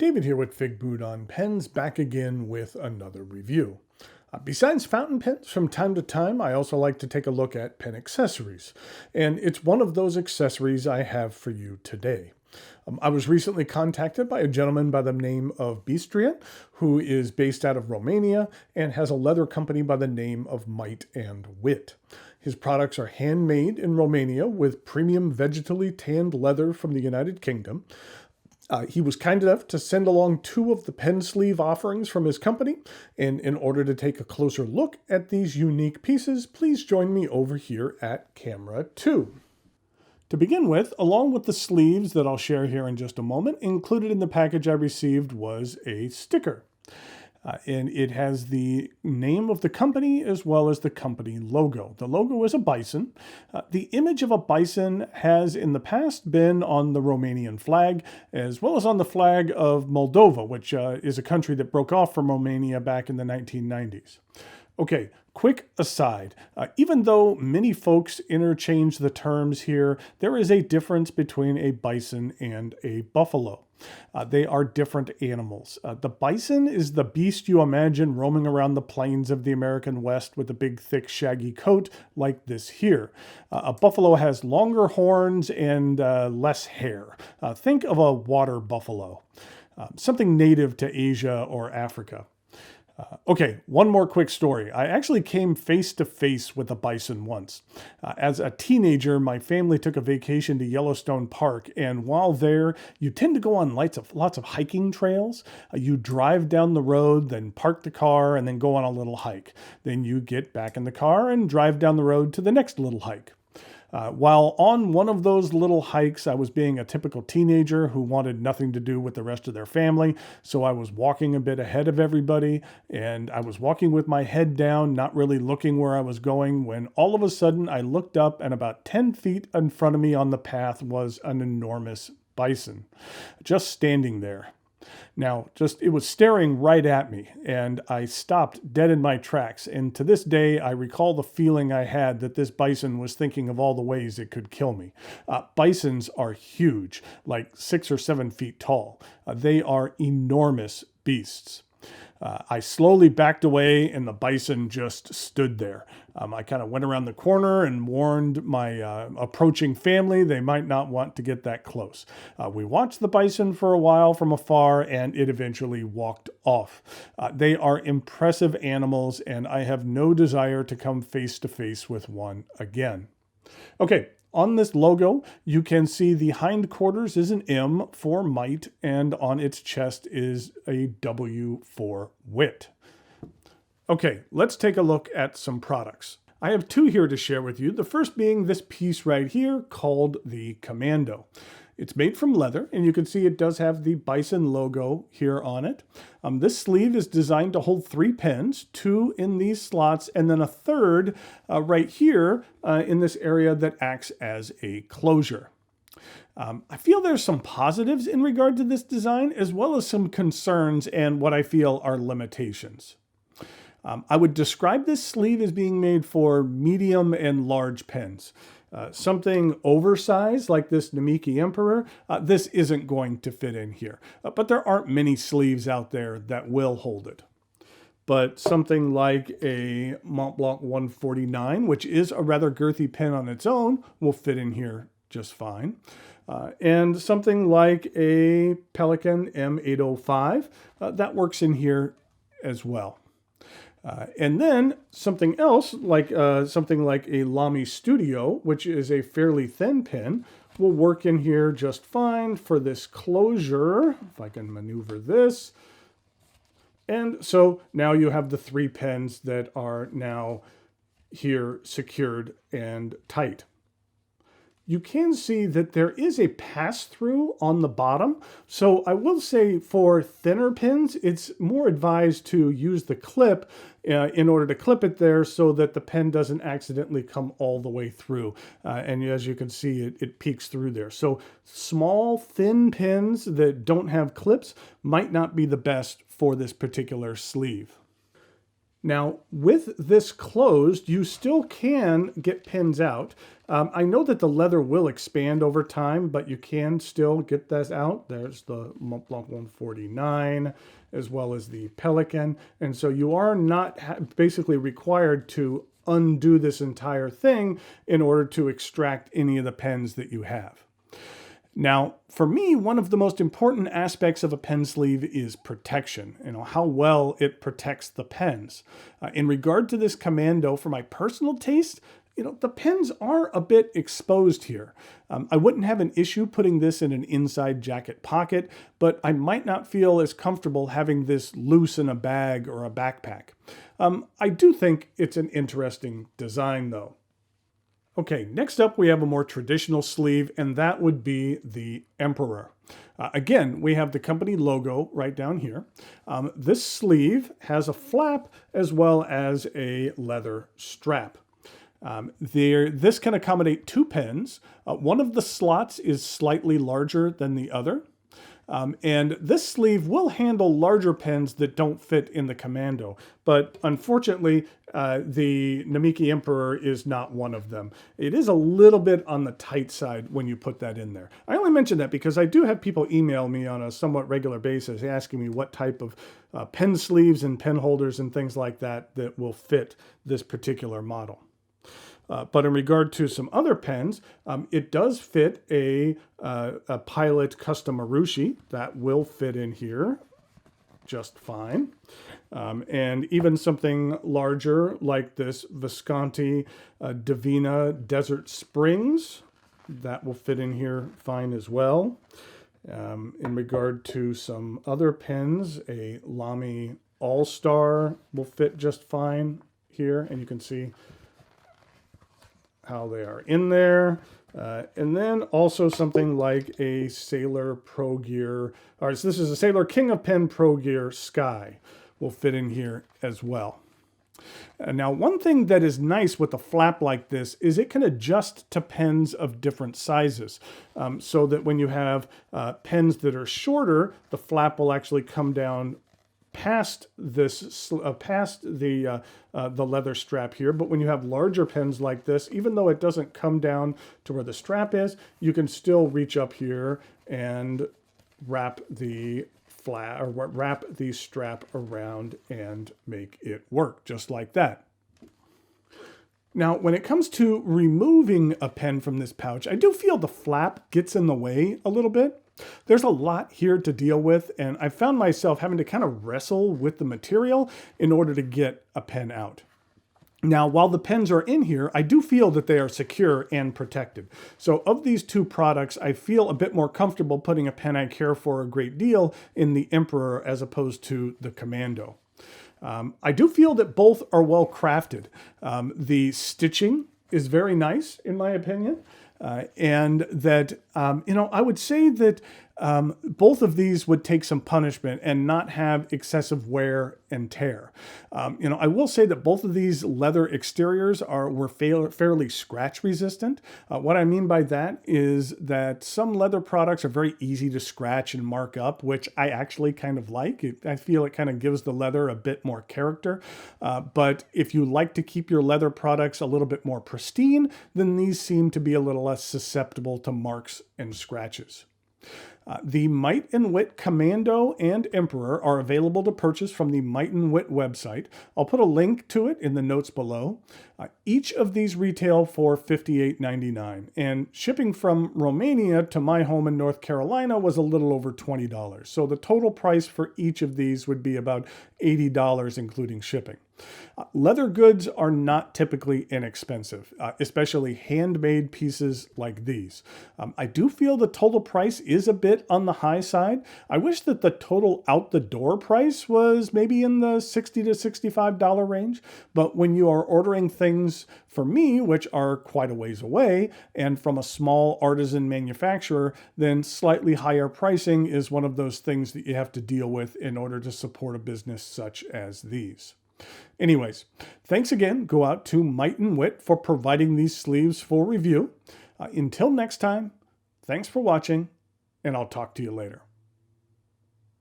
David here with Figboot on Pens, back again with another review. Besides fountain pens, from time to time, I also like to take a look at pen accessories. And it's one of those accessories I have for you today. I was recently contacted by a gentleman by the name of Bison, who is based out of Romania and has a leather company by the name of Might and Wit. His products are handmade in Romania with premium vegetally tanned leather from the United Kingdom. He was kind enough to send along 2 of the pen sleeve offerings from his company, and in order to take a closer look at these unique pieces, please join me over here at camera 2. To begin with, along with the sleeves that I'll share here in just a moment, included in the package I received was a sticker. And it has the name of the company as well as the company logo. The logo is a bison. The image of a bison has in the past been on the Romanian flag, as well as on the flag of Moldova, which is a country that broke off from Romania back in the 1990s. Okay, quick aside. Even though many folks interchange the terms here, there is a difference between a bison and a buffalo. They are different animals. The bison is the beast you imagine roaming around the plains of the American West with a big, thick, shaggy coat like this here. A buffalo has longer horns and less hair. Think of a water buffalo, something native to Asia or Africa. Okay, one more quick story. I actually came face to face with a bison once. As a teenager, my family took a vacation to Yellowstone Park, and while there, you tend to go on lots of hiking trails. You drive down the road, then park the car, and then go on a little hike. Then you get back in the car and drive down the road to the next little hike. While on one of those little hikes, I was being a typical teenager who wanted nothing to do with the rest of their family. So I was walking a bit ahead of everybody, and I was walking with my head down, not really looking where I was going, when all of a sudden I looked up and about 10 feet in front of me on the path was an enormous bison, just standing there. Now, it was staring right at me, and I stopped dead in my tracks. And to this day, I recall the feeling I had that this bison was thinking of all the ways it could kill me. Bisons are huge, like 6 or 7 feet tall. They are enormous beasts. I slowly backed away, and the bison just stood there. I kind of went around the corner and warned my approaching family they might not want to get that close. We watched the bison for a while from afar, and it eventually walked off. They are impressive animals, and I have no desire to come face to face with one again. Okay. On this logo, you can see the hindquarters is an M for Might, and on its chest is a W for Wit. Okay, let's take a look at some products. I have 2 here to share with you, the first being this piece right here called the Commando. It's made from leather, and you can see it does have the Bison logo here on it. This sleeve is designed to hold 3 pens, 2 in these slots, and then a third right here in this area that acts as a closure. I feel there's some positives in regard to this design, as well as some concerns and what I feel are limitations. I would describe this sleeve as being made for medium and large pens. Something oversized like this Namiki Emperor, this isn't going to fit in here. But there aren't many sleeves out there that will hold it. But something like a Montblanc 149, which is a rather girthy pen on its own, will fit in here just fine. And something like a Pelikan M805, that works in here as well. And then something else, like something like a Lamy Studio, which is a fairly thin pen, will work in here just fine for this closure, if I can maneuver this. And so now you have the 3 pens that are now here secured and tight. You can see that there is a pass-through on the bottom. So I will say for thinner pens, it's more advised to use the clip in order to clip it there so that the pen doesn't accidentally come all the way through. And as you can see, it peeks through there. So small, thin pens that don't have clips might not be the best for this particular sleeve. Now, with this closed, you still can get pens out. I know that the leather will expand over time, but you can still get this out. There's the Mont Blanc 149, as well as the Pelican. And so you are not basically required to undo this entire thing in order to extract any of the pens that you have. Now, for me, one of the most important aspects of a pen sleeve is protection, how well it protects the pens. In regard to this Commando, for my personal taste, the pens are a bit exposed here. I wouldn't have an issue putting this in an inside jacket pocket, but I might not feel as comfortable having this loose in a bag or a backpack. I do think it's an interesting design, though. Okay, next up we have a more traditional sleeve, and that would be the Emperor. Again, we have the company logo right down here. This sleeve has a flap as well as a leather strap. This can accommodate 2 pens. One of the slots is slightly larger than the other. And this sleeve will handle larger pens that don't fit in the Commando, but unfortunately, the Namiki Emperor is not one of them. It is a little bit on the tight side when you put that in there. I only mention that because I do have people email me on a somewhat regular basis asking me what type of pen sleeves and pen holders and things like that will fit this particular model. But in regard to some other pens, it does fit a Pilot Custom Marucci. That will fit in here just fine. And even something larger like this Visconti Divina Desert Springs, that will fit in here fine as well. In regard to some other pens, a Lamy All-Star will fit just fine here, and you can see how they are in there. And then also something like a Sailor Pro Gear, or this is a Sailor King of Pen Pro Gear Sky, will fit in here as well. Now, one thing that is nice with a flap like this is it can adjust to pens of different sizes, so that when you have pens that are shorter, the flap will actually come down past this, past the leather strap here. But when you have larger pens like this, even though it doesn't come down to where the strap is, you can still reach up here and wrap the strap around and make it work just like that. Now, when it comes to removing a pen from this pouch, I do feel the flap gets in the way a little bit. There's a lot here to deal with, and I found myself having to kind of wrestle with the material in order to get a pen out. Now, while the pens are in here, I do feel that they are secure and protected. So of these two products, I feel a bit more comfortable putting a pen I care for a great deal in the Emperor as opposed to the Commando. I do feel that both are well crafted. The stitching is very nice, in my opinion. And that, I would say that both of these would take some punishment and not have excessive wear and tear. I will say that both of these leather exteriors were fairly scratch resistant. What I mean by that is that some leather products are very easy to scratch and mark up, which I actually kind of like. I feel it kind of gives the leather a bit more character. But if you like to keep your leather products a little bit more pristine, then these seem to be a little less susceptible to marks and scratches. The Might and Wit Commando and Emperor are available to purchase from the Might and Wit website. I'll put a link to it in the notes below. Each of these retail for $58.99, and shipping from Romania to my home in North Carolina was a little over $20. So the total price for each of these would be about $80, including shipping. Leather goods are not typically inexpensive, especially handmade pieces like these. I do feel the total price is a bit on the high side. I wish that the total out the door price was maybe in the $60 to $65 range, but when you are ordering things for me, which are quite a ways away, and from a small artisan manufacturer, then slightly higher pricing is one of those things that you have to deal with in order to support a business such as these. Anyways, thanks again. Go out to Might and Wit for providing these sleeves for review. Until next time, thanks for watching, and I'll talk to you later.